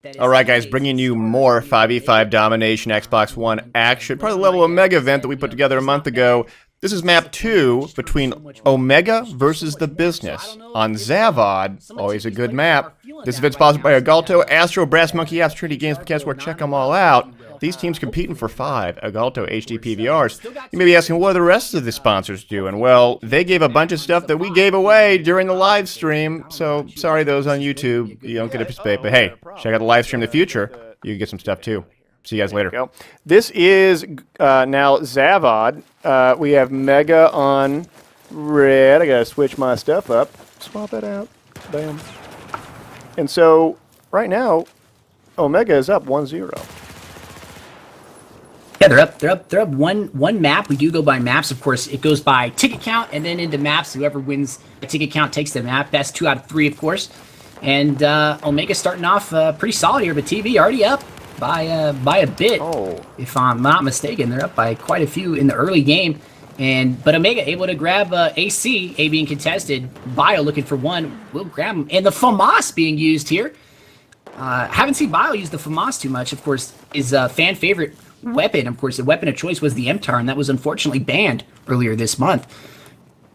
Alright guys, bringing you more 5v5 domination Xbox One action, probably the level Omega event that we put together a month ago. This is map 2 between Omega versus the Business on Zavod, always a good map. This event's sponsored by Agalto, Astro, Brass Monkey Apps, Trinity Games, Mechanics, check them all out. These teams competing for 5 Agalto HD PVRs. You may be asking, what are the rest of the sponsors doing? Well, they gave a bunch of stuff that we gave away during the live stream, so sorry those on YouTube, you don't get to participate, but hey, check out the live stream in the future, you can get some stuff too. See you guys later. This is now Zavod. We have Mega on red. I gotta switch my stuff up. Swap it out. Bam. And so, right now, Omega is up 1-0. Yeah, they're up one map. We do go by maps, of course. It goes by ticket count and then into maps. Whoever wins the ticket count takes the map. That's 2 out of 3, of course. And Omega starting off pretty solid here, but TV already up by a bit. Oh. If I'm not mistaken, they're up by quite a few in the early game. But Omega able to grab AC, A being contested. Bio looking for one, will grab him. And the FAMAS being used here. Haven't seen Bio use the FAMAS too much. Of course, his fan favorite weapon. Of course, the weapon of choice was the MTAR, and that was unfortunately banned earlier this month.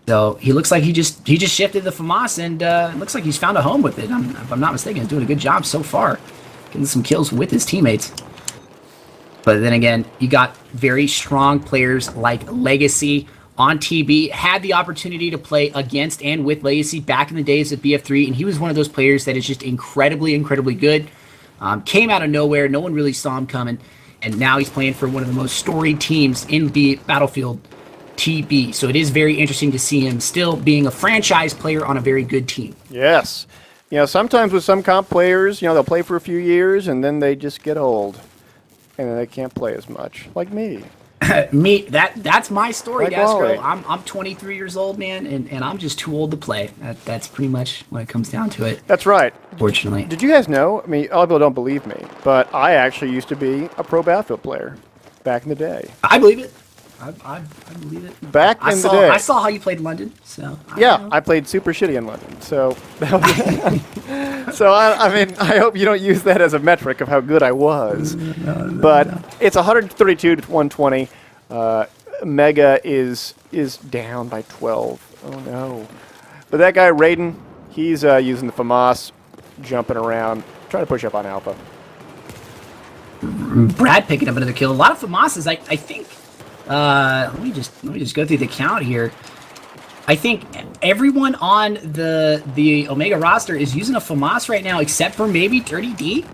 So he looks like he just shifted the FAMAS, and it looks like he's found a home with it. If I'm not mistaken, he's doing a good job so far, getting some kills with his teammates. But then again, you got very strong players like Legacy on TB. Had the opportunity to play against and with Legacy back in the days of BF3, and he was one of those players that is just incredibly, incredibly good. Came out of nowhere. No one really saw him coming. And now he's playing for one of the most storied teams in the Battlefield, TB. So it is very interesting to see him still being a franchise player on a very good team. Yes. You know, sometimes with some comp players, you know, they'll play for a few years and then they just get old. And then they can't play as much. Like me. That's my story, like daskro. I'm 23 years old, man, and I'm just too old to play. That's pretty much when it comes down to it. That's right. Fortunately. Did you guys know? I mean, a lot of people don't believe me, but I actually used to be a pro Battlefield player back in the day. I believe it. I believe it. Back in the day. I saw how you played London, so. I played super shitty in London, so. So I mean, I hope you don't use that as a metric of how good I was. But it's 132 to 120. Mega is down by 12. Oh no! But that guy Raiden, he's using the FAMAS, jumping around, trying to push up on Alpha. Brad picking up another kill. A lot of FAMASs. I think. Let me just go through the count here. I think everyone on the Omega roster is using a FAMAS right now, except for maybe Dirty D.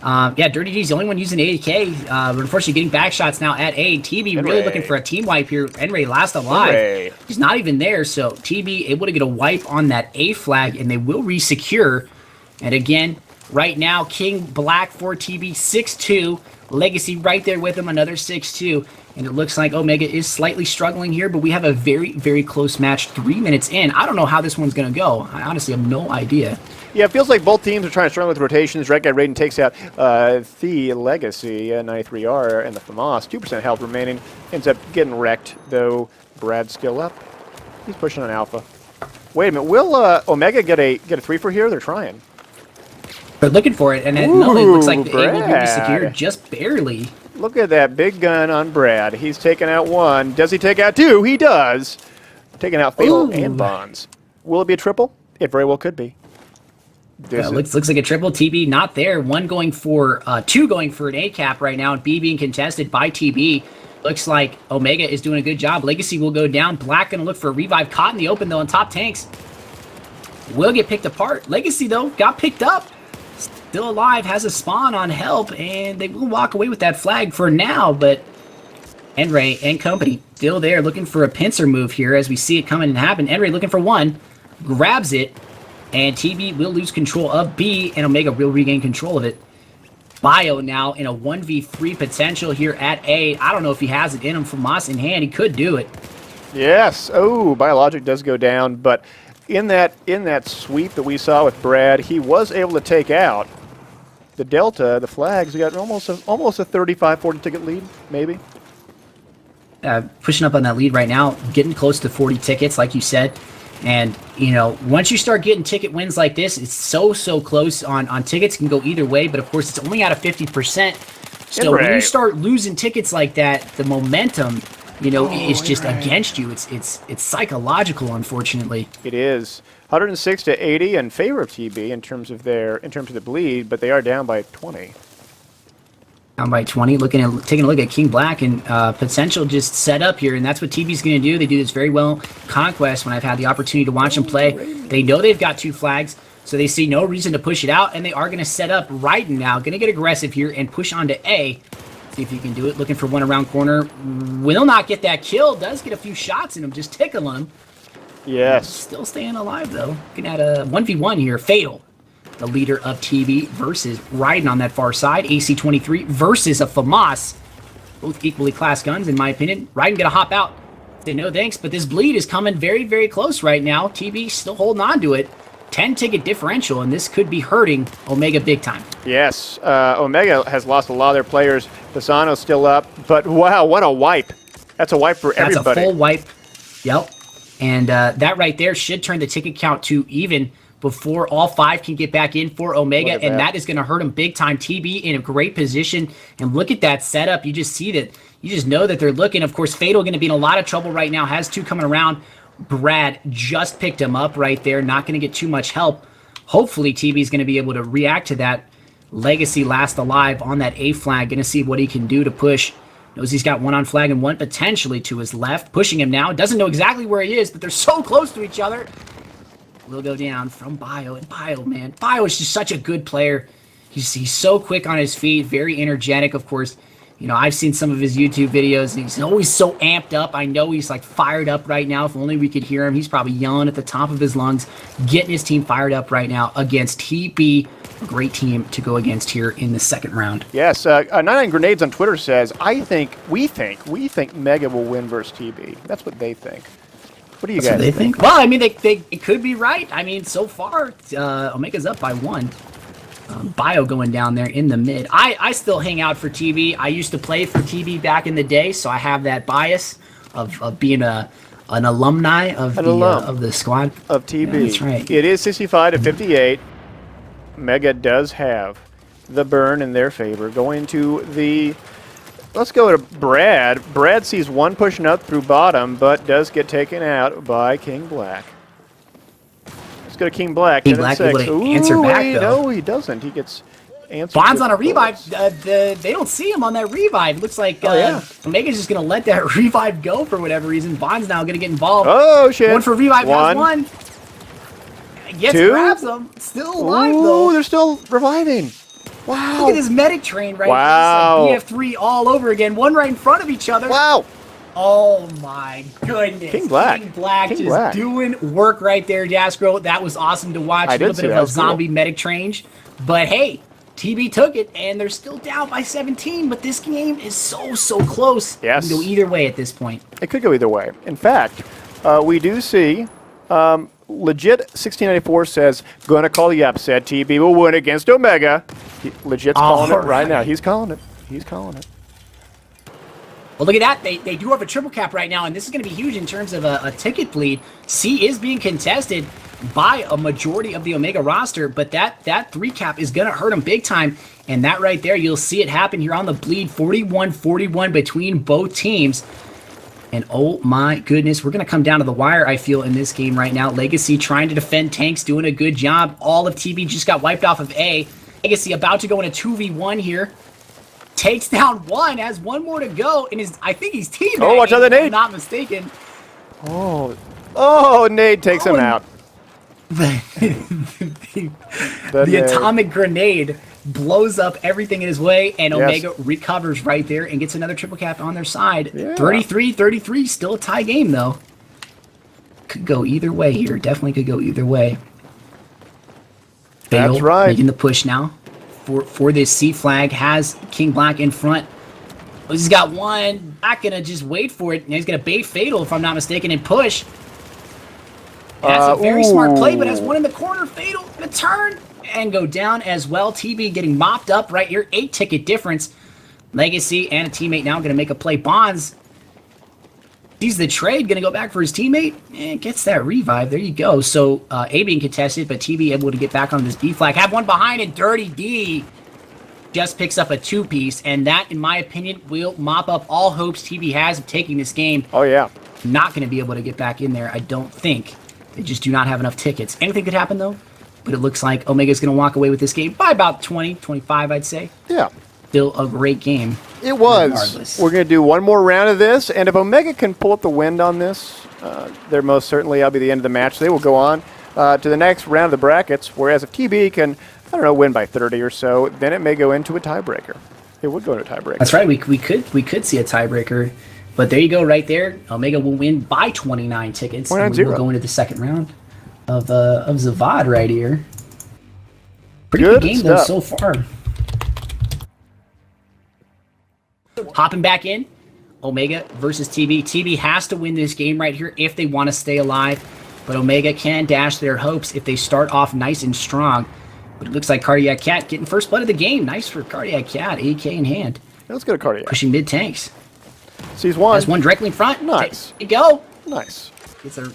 Yeah, Dirty D's the only one using AAK. But unfortunately, getting back shots now at A. TB really looking for a team wipe here. Enray last alive. He's not even there, so TB able to get a wipe on that A flag, and they will re-secure. And again, right now, King Black for TB, 6-2. Legacy right there with him, another 6-2. And it looks like Omega is slightly struggling here, but we have a very, very close match 3 minutes in. I don't know how this one's going to go. I honestly have no idea. Yeah, it feels like both teams are trying to struggle with rotations. Red guy Raiden takes out the Legacy, 93R, and the FAMAS. 2% health remaining. Ends up getting wrecked, though. Brad's still up. He's pushing on Alpha. Wait a minute. Will Omega get a 3 for here? They're trying. They're looking for it, and it looks like the A will be secured just barely. Look at that big gun on Brad. He's taken out 1. Does he take out 2? He does. Taking out Fatal and Bonds. Will it be a triple? It very well could be. Looks like a triple. TB not there. 1 going for 2 going for an A cap right now, and B being contested by TB. Looks like Omega is doing a good job. Legacy will go down. Black gonna look for a revive. Caught in the open though on top tanks. Will get picked apart. Legacy though got picked up. Still alive, has a spawn on help, and they will walk away with that flag for now, but Enray and company still there looking for a pincer move here as we see it coming and happen. Enray looking for 1, grabs it, and TB will lose control of B, and Omega will regain control of it. Bio now in a 1v3 potential here at A. I don't know if he has it in him. FAMAS in hand, he could do it. Yes. Oh, Biologic does go down, but in that sweep that we saw with Brad, he was able to take out the Delta, the flags. We got almost a 35-40 ticket lead, maybe. Pushing up on that lead right now, getting close to 40 tickets, like you said. And, you know, once you start getting ticket wins like this, it's so close on tickets. It can go either way, but of course it's only out of 50%. So when you start losing tickets like that, the momentum, you know, is just against you. It's psychological, unfortunately. It is 106 to 80 in favor of TB in terms of the bleed, but they are down by 20. Down by 20. Taking a look at King Black and potential just set up here, and that's what TB's going to do. They do this very well. Conquest, when I've had the opportunity to watch them play, they know they've got 2 flags, so they see no reason to push it out, and they are going to set up right now. Going to get aggressive here and push onto A. See if you can do it. Looking for one around corner. Will not get that kill. Does get a few shots in him, just tickling him. Yes. Still staying alive, though. Looking at a 1v1 here. Fatal. The leader of TB versus Raiden on that far side. AC-23 versus a FAMAS. Both equally class guns, in my opinion. Raiden gonna hop out. Say no thanks, but this bleed is coming very, very close right now. TB still holding on to it. 10 ticket differential, and this could be hurting Omega big time. Yes, Omega has lost a lot of their players. Pisano's still up, but wow, what a wipe. That's a wipe for everybody. That's a full wipe. Yep. And that right there should turn the ticket count to even before all 5 can get back in for Omega, and that is going to hurt him big time. TB in a great position, and look at that setup. You just see that. You just know that they're looking. Of course, Fatal going to be in a lot of trouble right now. Has 2 coming around. Brad just picked him up right there. Not going to get too much help. Hopefully, TB is going to be able to react to that. Legacy last alive on that A flag. Going to see what he can do to push. Knows he's got 1 on flag and 1 potentially to his left. Pushing him now. Doesn't know exactly where he is, but they're so close to each other. Will go down from Bio. And Bio, man. Bio is just such a good player. He's so quick on his feet. Very energetic, of course. You know, I've seen some of his YouTube videos, and he's always so amped up. I know he's, like, fired up right now. If only we could hear him. He's probably yelling at the top of his lungs, getting his team fired up right now against TB. A great team to go against here in the second round. Yes, 99 Grenades on Twitter says, we think Mega will win versus TB. That's what they think. What do you guys think? Well, I mean, it could be right. I mean, so far, Omega's up by 1. Bio going down there in the mid. I still hang out for TB. I used to play for TB back in the day, so I have that bias of being an alumni of the squad of TB. Yeah, that's right. It is 65 to 58. Mega does have the burn in their favor. Going to the... Let's go to Brad. Brad sees 1 pushing up through bottom, but does get taken out by King Black. Let's go to King Black. King Black able to answer back, though. No, he doesn't. He gets answered. Bond's on a revive. They don't see him on that revive. Looks like Omega's just going to let that revive go for whatever reason. Bond's now going to get involved. Oh, shit. 1 for revive. 1. Yes, 2. grabs him. Still alive, though. They're still reviving. Wow. Look at this medic train right wow. here. It's like BF3 all over again. 1 right in front of each other. Wow. Oh, my goodness. King Black. King Black just doing work right there, Daskro. That was awesome to watch. A little bit of a zombie medic change. But, hey, TB took it, and they're still down by 17. But this game is so close. Yes. It can go either way at this point. It could go either way. In fact, we do see... Legit 1694 says, gonna call the upset. TB will win against Omega. Legit's calling it right now. He's calling it. He's calling it. Well, look at that. They do have a triple cap right now, and this is going to be huge in terms of a ticket bleed. C is being contested by a majority of the Omega roster, but that 3 cap is going to hurt them big time. And that right there, you'll see it happen here on the bleed. 41-41 between both teams. And oh my goodness, we're going to come down to the wire, I feel, in this game right now. Legacy trying to defend tanks, doing a good job. All of TB just got wiped off of A. Legacy about to go in a 2v1 here. Takes down 1, has 1 more to go, and I think he's teammating. Oh, watch out, the nade. If I'm not mistaken. Oh, nade takes him out. The atomic grenade blows up everything in his way, and Omega recovers right there and gets another triple cap on their side. 33-33, still a tie game, though. Could go either way here. Definitely could go either way. That's right. Making the push now for this C flag. Has King Black in front. He's got 1. Not going to just wait for it. And he's going to bait Fatal, if I'm not mistaken, and push. That's a very smart play, but has 1 in the corner. Fatal going to turn and go down as well. TB getting mopped up right here. 8 ticket difference. Legacy and a teammate now going to make a play. Bonds Sees the trade, gonna go back for his teammate, and gets that revive. There you go. So A being contested, but TB able to get back on this B flag. Have one behind, and Dirty D just picks up a 2-piece, and that, in my opinion, will mop up all hopes TB has of taking this game. Oh, yeah. Not gonna be able to get back in there, I don't think. They just do not have enough tickets. Anything could happen, though, but it looks like Omega's gonna walk away with this game by about 20, 25, I'd say. Yeah. Still a great game. It was. Regardless. We're going to do one more round of this, and if Omega can pull up the wind on this, they're most certainly, that'll be the end of the match. They will go on to the next round of the brackets, whereas if TB can, I don't know, win by 30 or so, then it may go into a tiebreaker. It would go into a tiebreaker. That's right. We could see a tiebreaker, but there you go, right there. Omega will win by 29 tickets. And we will go into the second round of Zavad right here. Pretty good game though so far. Hopping back in, Omega versus TB. TB has to win this game right here if they want to stay alive, but Omega can dash their hopes if they start off nice and strong. But it looks like Cardiac Cat getting first blood of the game. Nice for Cardiac Cat, AK in hand. Let's go to Cardiac. Pushing mid tanks. Sees one. Has one directly in front. Nice. There you go. Nice.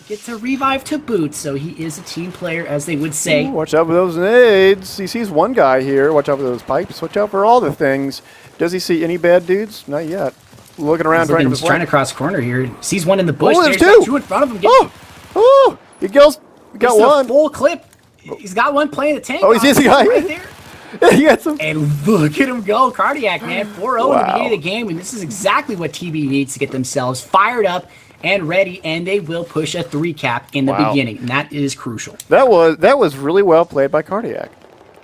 Gets a revive to boot, so he is a team player, as they would say. Ooh, watch out for those nades. He sees one guy here. Watch out for those pipes. Watch out for all the things. Does he see any bad dudes? Not yet. Looking around, He's trying to cross corner here. Sees one in the bush. Oh, there's got two. two in front of him. Oh, he goes. Got one. Full clip. He's got one playing the tank. Oh, he sees the guy right there. He got some. And look at him go. Cardiac, man. 4-0 in the beginning of the game, and this is exactly what TB needs to get themselves fired up and ready, and they will push a 3-cap in the beginning, and that is crucial. That was really well played by Cardiac.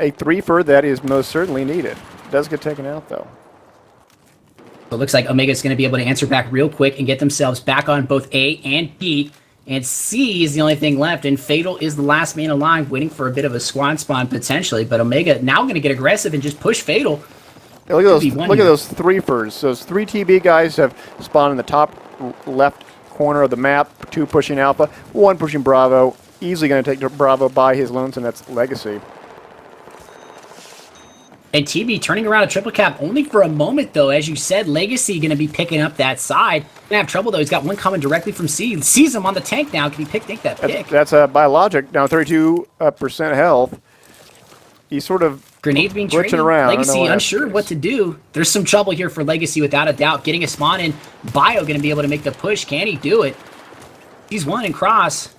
A 3-fer that is most certainly needed. Does get taken out, though. So it looks like Omega's going to be able to answer back real quick and get themselves back on both A and B. And C is the only thing left, and Fatal is the last man alive, waiting for a bit of a squad spawn potentially. But Omega now going to get aggressive and just push Fatal. Yeah, look at those 3-fers. Those 3 TB guys have spawned in the top left corner of the map. 2 pushing Alpha, 1 pushing Bravo. Easily going to take Bravo by his lonesome. That's Legacy. And TB turning around a triple cap only for a moment, though. As you said, Legacy going to be picking up that side. Going to have trouble, though. He's got one coming directly from C. Sees him on the tank now. Can he take that pick? That's biologic. Now 32% health. He's sort of grenades being traded. Around. Legacy unsure of what to do. There's some trouble here for Legacy without a doubt. Getting a spawn in. Bio going to be able to make the push. Can he do it? He's one and cross.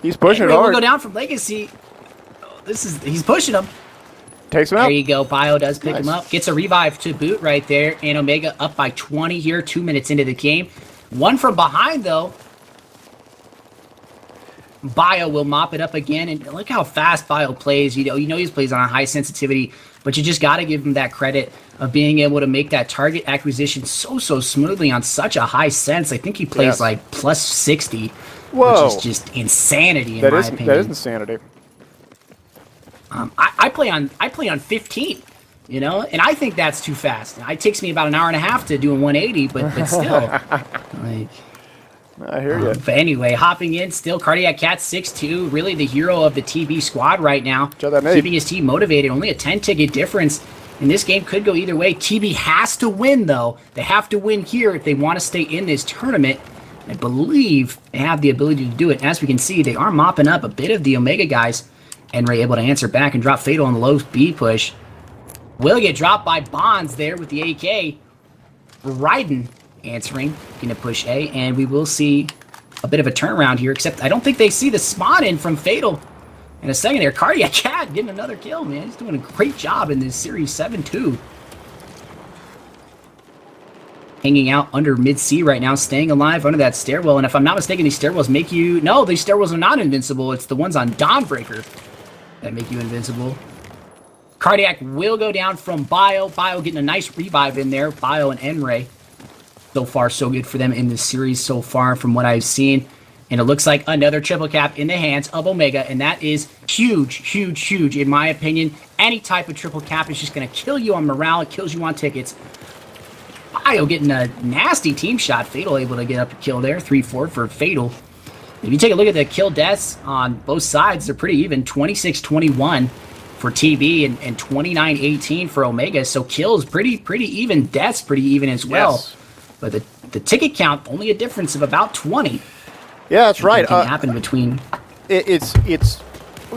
He's pushing it hard. Will go down from Legacy. He's pushing him. Takes him out. There you go. Bio does pick him up. Gets a revive to boot right there. And Omega up by 20 here, 2 minutes into the game. One from behind, though. Bio will mop it up again. And look how fast Bio plays. You know he plays on a high sensitivity, but you just got to give him that credit of being able to make that target acquisition so smoothly on such a high sense. I think he plays like plus 60, Whoa. Which is just insanity in my opinion. That is insanity. I play on 15, you know, and I think that's too fast. It takes me about an hour and a half to do a 180, but still, like. I hear you. But anyway, hopping in, still Cardiac Cat 6-2, really the hero of the TB squad right now, keeping his team motivated. Only a 10-ticket difference, and this game could go either way. TB has to win, though. They have to win here if they want to stay in this tournament. I believe they have the ability to do it. As we can see, they are mopping up a bit of the Omega guys. And Ray able to answer back and drop Fatal on the low B push. Will get dropped by Bonds there with the AK. Raiden answering, going to push A, and we will see a bit of a turnaround here, except I don't think they see the spawn in from Fatal. In a second there, Cardiac Cat getting another kill, man. He's doing a great job in this Series 7-2. Hanging out under mid-C right now, staying alive under that stairwell, and if I'm not mistaken, these stairwells make you... No, these stairwells are not invincible. It's the ones on Dawnbreaker that make you invincible. Cardiac will go down from Bio. Bio getting a nice revive in there. Bio and N-Ray. So far, so good for them in this series so far from what I've seen. And it looks like another triple cap in the hands of Omega. And that is huge, huge, huge in my opinion. Any type of triple cap is just going to kill you on morale. It kills you on tickets. Bio getting a nasty team shot. Fatal able to get up a kill there. 3-4 for Fatal. If you take a look at the kill deaths on both sides, they're pretty even. 26-21 for TB and 29-18 for Omega. So kills pretty even. Deaths pretty even as well. Yes. But the the ticket count, only a difference of about 20. Yeah, that's right. Can happen between. It's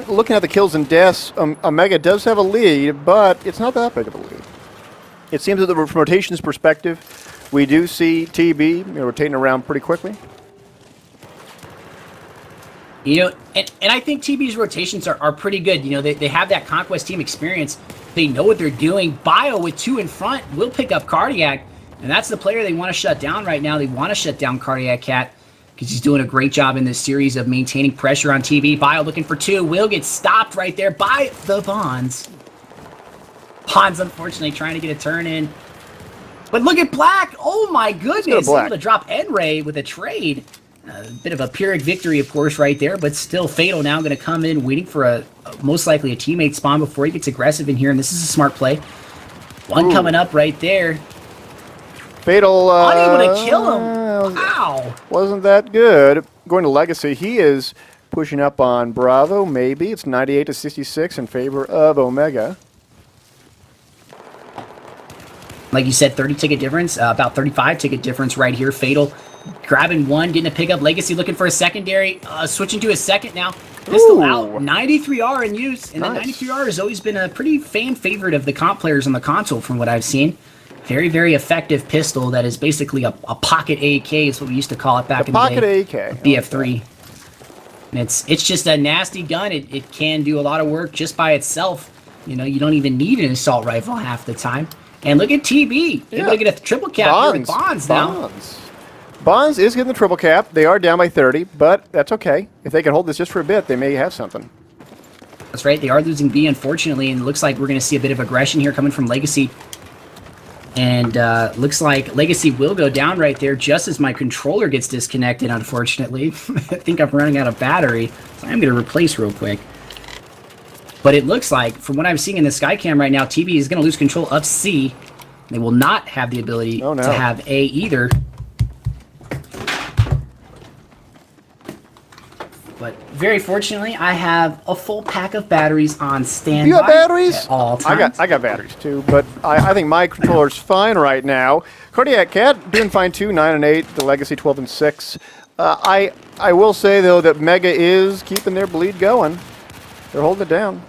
looking at the kills and deaths. Omega does have a lead, but it's not that big of a lead. It seems that from rotations perspective, we do see TB rotating around pretty quickly. And I think TB's rotations are pretty good. They have that Conquest team experience. They know what they're doing. Bio with 2 in front will pick up Cardiac, and that's the player they want to shut down right now. They want to shut down Cardiac Cat because he's doing a great job in this series of maintaining pressure on TB. Bio looking for 2. Will get stopped right there by the Bonds. Bonds, unfortunately, trying to get a turn in. But look at Black. Oh, my goodness. Able to drop N-Ray with a trade. A bit of a Pyrrhic victory, of course, right there, but still Fatal now going to come in, waiting for most likely a teammate spawn before he gets aggressive in here, and this is a smart play. One coming up right there. Fatal... unable to kill him. Wow. Wasn't that good. Going to Legacy, he is pushing up on Bravo, maybe. It's 98-66 in favor of Omega. Like you said, 30 ticket difference, about 35 ticket difference right here. Fatal grabbing 1, getting a pickup. Legacy looking for a secondary, switching to a second now. Pistol out, 93R in use, and nice. The 93R has always been a pretty fan favorite of the comp players on the console from what I've seen. Very, very effective pistol that is basically a pocket AK is what we used to call it back in the day. Pocket AK. BF3. And it's just a nasty gun. It can do a lot of work just by itself. You don't even need an assault rifle half the time. And look at TB. Able to get a triple cap here with Bonds now. Bonds is getting the triple cap. They are down by 30, but that's okay. If they can hold this just for a bit, they may have something. That's right. They are losing B, unfortunately, and it looks like we're going to see a bit of aggression here coming from Legacy. And looks like Legacy will go down right there just as my controller gets disconnected, unfortunately. I think I'm running out of battery, so I'm going to replace real quick. But it looks like, from what I'm seeing in the Skycam right now, TB is going to lose control of C. They will not have the ability to have A either. But very fortunately, I have a full pack of batteries on standby. You got batteries? At all times. I got batteries too, but I think my controller's fine right now. Cardiac Cat doing fine too, 9 and 8. The Legacy 12 and 6. I will say though that Mega is keeping their bleed going. They're holding it down.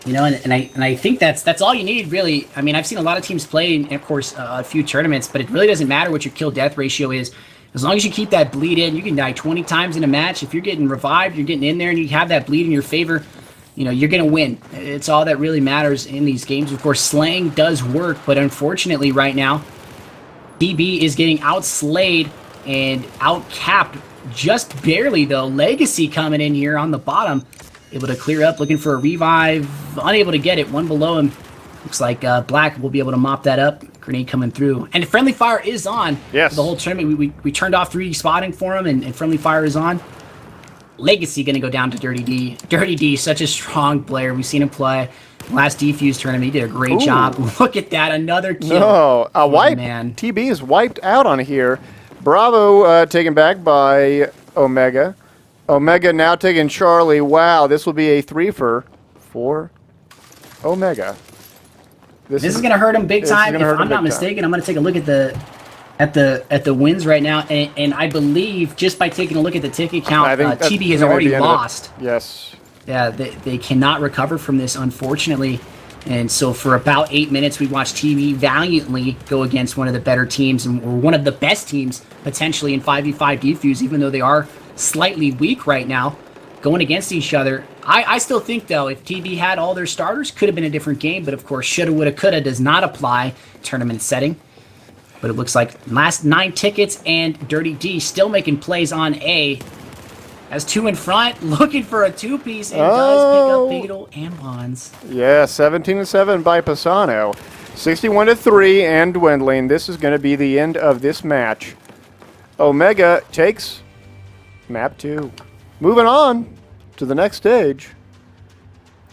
And I think that's all you need, really. I mean, I've seen a lot of teams play, of course, a few tournaments, but it really doesn't matter what your kill-death ratio is. As long as you keep that bleed in, you can die 20 times in a match. If you're getting revived, you're getting in there, and you have that bleed in your favor, you're going to win. It's all that really matters in these games. Of course, slaying does work, but unfortunately right now, DB is getting outslayed and outcapped just barely, though. Legacy coming in here on the bottom, able to clear up, looking for a revive, unable to get it, one below him. Looks like Black will be able to mop that up. Grenade coming through. And friendly fire is on. Yes. The whole tournament. We turned off 3D spotting for him, and friendly fire is on. Legacy going to go down to Dirty D. Dirty D, such a strong player. We've seen him play. Last Defuse tournament, he did a great job. Look at that, another kill. No, a wipe. Man. TB is wiped out on here. Bravo taken back by Omega. Omega now taking Charlie. Wow, this will be a 3-fer for Omega. This is going to hurt him big time. If I'm not mistaken, I'm going to take a look at the wins right now, and I believe just by taking a look at the ticket count, TB has already lost. Yes. Yeah, they cannot recover from this, unfortunately. And so for about 8 minutes, we watched TB valiantly go against one of the better teams, and one of the best teams potentially in 5v5 defuse, even though they are slightly weak right now, going against each other. I still think, though, if TB had all their starters, could have been a different game, but of course, shoulda, woulda, coulda does not apply tournament setting. But it looks like last 9 tickets, and Dirty D still making plays on A. Has 2 in front, looking for a 2-piece, and does pick up Fatal and Bonds. Yeah, 17-7 by Pisano. 61-3 and dwindling. This is going to be the end of this match. Omega takes map 2. Moving on to the next stage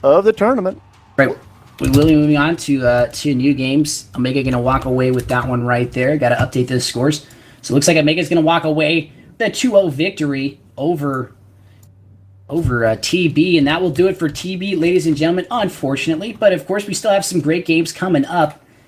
of the tournament. Right. We will be moving on to new games. Omega going to walk away with that one right there. Got to update those scores. So it looks like Omega's going to walk away with a 2-0 victory over TB, and that will do it for TB, ladies and gentlemen, unfortunately. But of course, we still have some great games coming up.